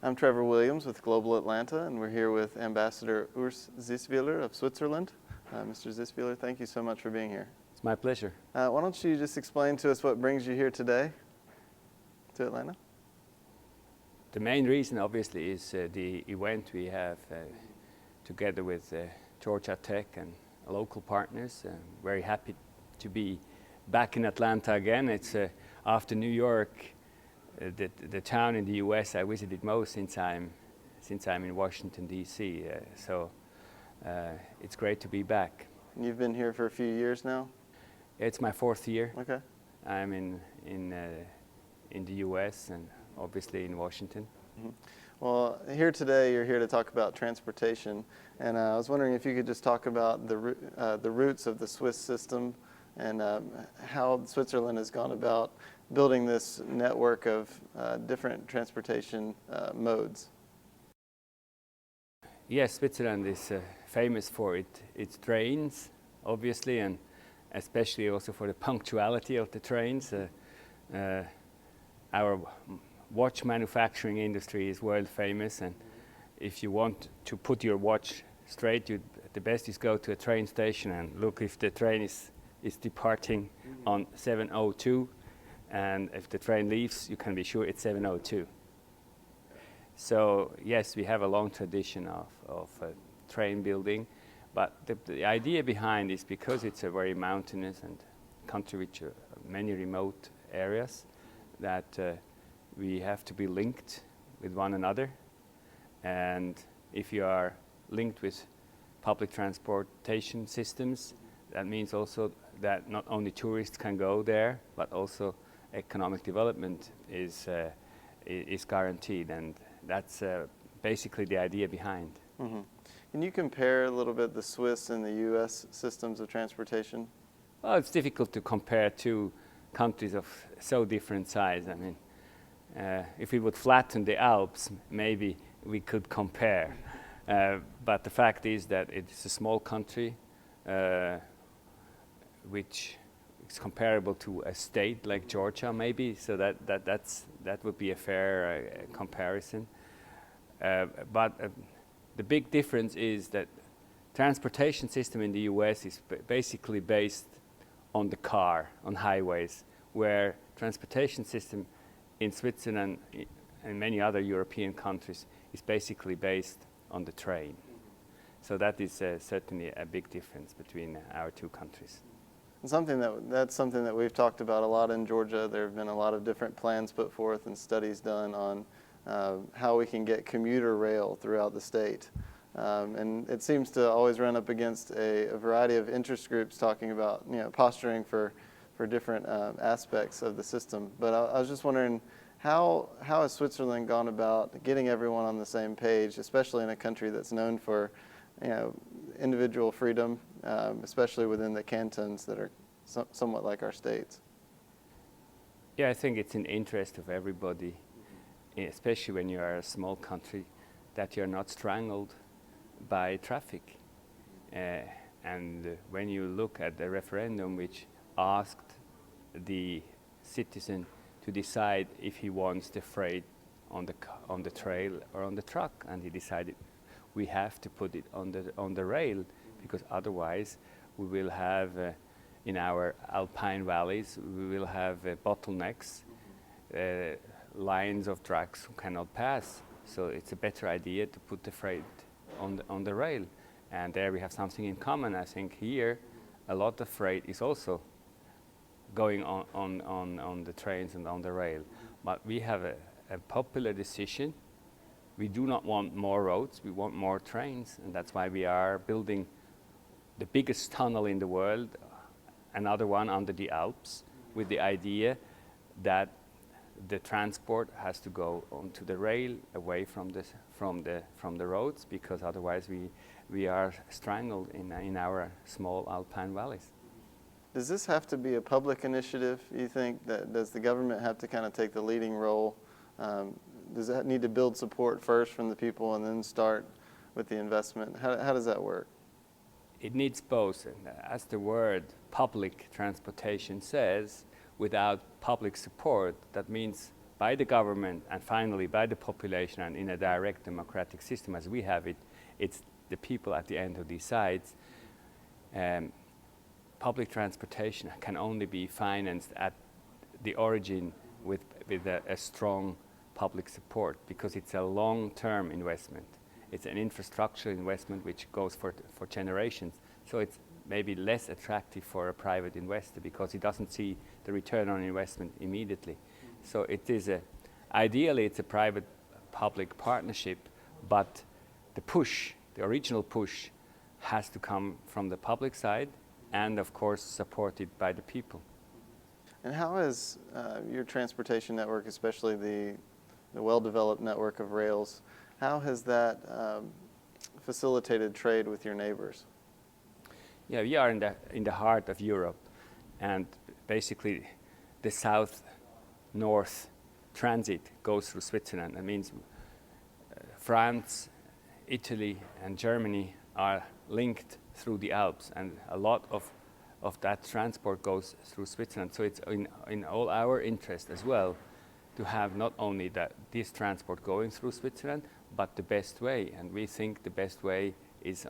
I'm Trevor Williams with Global Atlanta, and we're here with Ambassador Urs Ziswiler of Switzerland. Mr. Ziswiler, thank you so much for being here. It's my pleasure. Why don't you just explain to us what brings you here today to Atlanta? The main reason, obviously, is the event we have together with Georgia Tech and local partners. Very happy to be back in Atlanta again. It's after New York, the town in the U.S. I visited most since I'm in Washington D.C. So it's great to be back. You've been here for a few years now? It's my 4th year. Okay. I'm in the U.S. and obviously in Washington. Mm-hmm. Well, here today you're here to talk about transportation, and I was wondering if you could just talk about the roots of the Swiss system and how Switzerland has gone about building this network of different transportation modes. Yes, Switzerland is famous for its trains, obviously, and especially also for the punctuality of the trains. Our watch manufacturing industry is world famous, and if you want to put your watch straight, the best is go to a train station and look if the train is departing on 7:02, and if the train leaves, you can be sure it's 7:02. So yes, we have a long tradition of train building, but the idea behind is because it's a very mountainous and country with many remote areas, that we have to be linked with one another. And if you are linked with public transportation systems, that means also that not only tourists can go there, but also economic development is guaranteed, and that's basically the idea behind. Mm-hmm. Can you compare a little bit the Swiss and the U.S. systems of transportation? Well, it's difficult to compare two countries of so different size. I mean, if we would flatten the Alps, maybe we could compare. But the fact is that it's a small country, which is comparable to a state like Georgia, maybe. So that would be a fair comparison. But the big difference is that transportation system in the U.S. is basically based on the car, on highways, where transportation system in Switzerland and many other European countries is basically based on the train. So that is certainly a big difference between our two countries. That's something that we've talked about a lot in Georgia. There have been a lot of different plans put forth and studies done on how we can get commuter rail throughout the state. And it seems to always run up against a variety of interest groups talking about, posturing for different aspects of the system. But I was just wondering, how has Switzerland gone about getting everyone on the same page, especially in a country that's known for, individual freedom, especially within the cantons that are somewhat like our states? Yeah, I think it's in the interest of everybody, especially when you are a small country, that you're not strangled by traffic. And when you look at the referendum which asked the citizen to decide if he wants the freight on the trail or on the truck, and he decided we have to put it on the rail, because otherwise we will have in our alpine valleys we will have bottlenecks, lines of trucks who cannot pass. So it's a better idea to put the freight on the rail, and there we have something in common. I think here a lot of freight is also going on the trains and on the rail, but we have a popular decision. We do not want more roads, we want more trains, and that's why we are building the biggest tunnel in the world, another one under the Alps, with the idea that the transport has to go onto the rail, away from the roads, because otherwise we are strangled in our small alpine valleys. Does this have to be a public initiative, you think? Does the government have to kind of take the leading role? Does it need to build support first from the people and then start with the investment? How does that work? It needs both. And as the word public transportation says, without public support, that means by the government and finally by the population, and in a direct democratic system as we have it, it's the people at the end who decides. Public transportation can only be financed at the origin with a strong public support, because it's a long-term investment. It's an infrastructure investment which goes for generations. So it's maybe less attractive for a private investor because he doesn't see the return on investment immediately. So it is ideally it's a private-public partnership, but the original push has to come from the public side and of course supported by the people. And how has your transportation network, especially the well-developed network of rails, how has that facilitated trade with your neighbors? Yeah, we are in the heart of Europe, and basically the south-north transit goes through Switzerland. That means France, Italy, and Germany are linked through the Alps, and a lot of that transport goes through Switzerland. So it's in all our interest as well to have not only this transport going through Switzerland, but the best way. And we think the best way is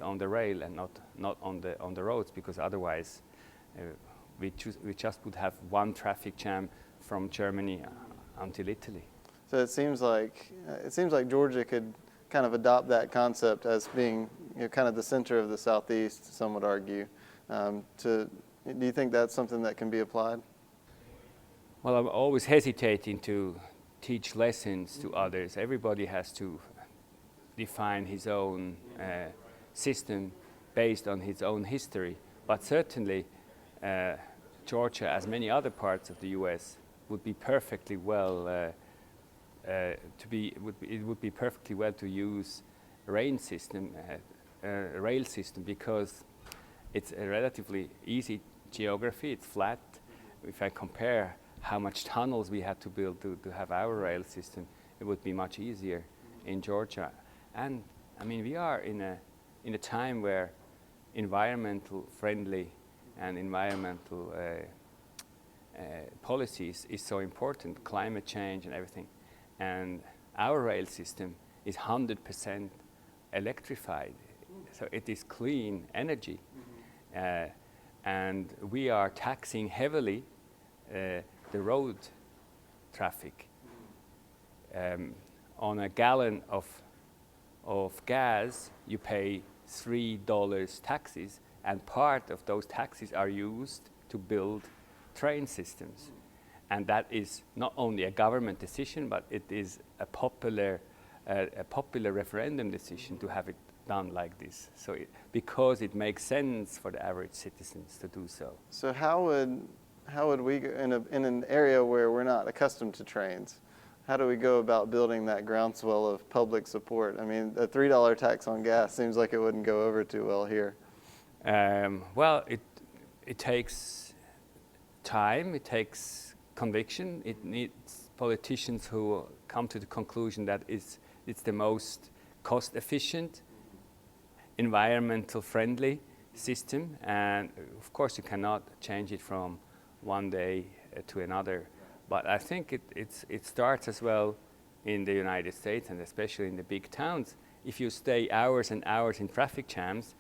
on the rail and not on the roads, because otherwise we just would have one traffic jam from Germany until Italy. So it seems like Georgia could kind of adopt that concept as being kind of the center of the Southeast, some would argue. Do you think that's something that can be applied? Well, I'm always hesitating to teach lessons to others. Everybody has to define his own system based on his own history. But certainly, Georgia, as many other parts of the U.S., would be perfectly well it would be perfectly well to use a rail system because it's a relatively easy geography. It's flat. If I compare how much tunnels we had to build to have our rail system, it would be much easier in Georgia. And I mean, we are in a time where environmental friendly and environmental policies is so important, climate change and everything. And our rail system is 100% electrified, so it is clean energy. And we are taxing heavily the road traffic. On a gallon of gas, you pay $3 taxes, and part of those taxes are used to build train systems. And that is not only a government decision, but it is a popular referendum decision to have it done like this. So because it makes sense for the average citizens to do so. So how would we, in an area where we're not accustomed to trains, how do we go about building that groundswell of public support? I mean, a $3 tax on gas seems like it wouldn't go over too well here. Well, it takes time, it takes conviction, it needs politicians who come to the conclusion that it's the most cost-efficient, environmental friendly system, and of course you cannot change it from one day to another. But I think it starts as well in the United States, and especially in the big towns. If you stay hours and hours in traffic jams,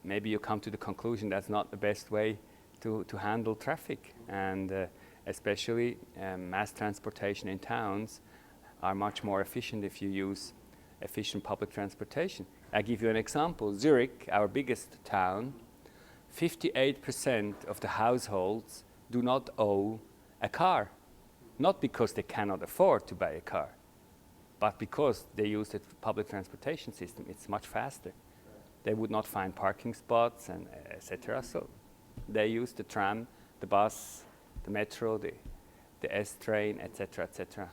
maybe you come to the conclusion that's not the best way to handle traffic. And especially mass transportation in towns are much more efficient if you use efficient public transportation. I give you an example. Zurich, our biggest town, 58% of the households do not own a car. Not because they cannot afford to buy a car, but because they use the public transportation system. It's much faster. They would not find parking spots and etc. So they use the tram, the bus, the metro, the S train, etc., etc.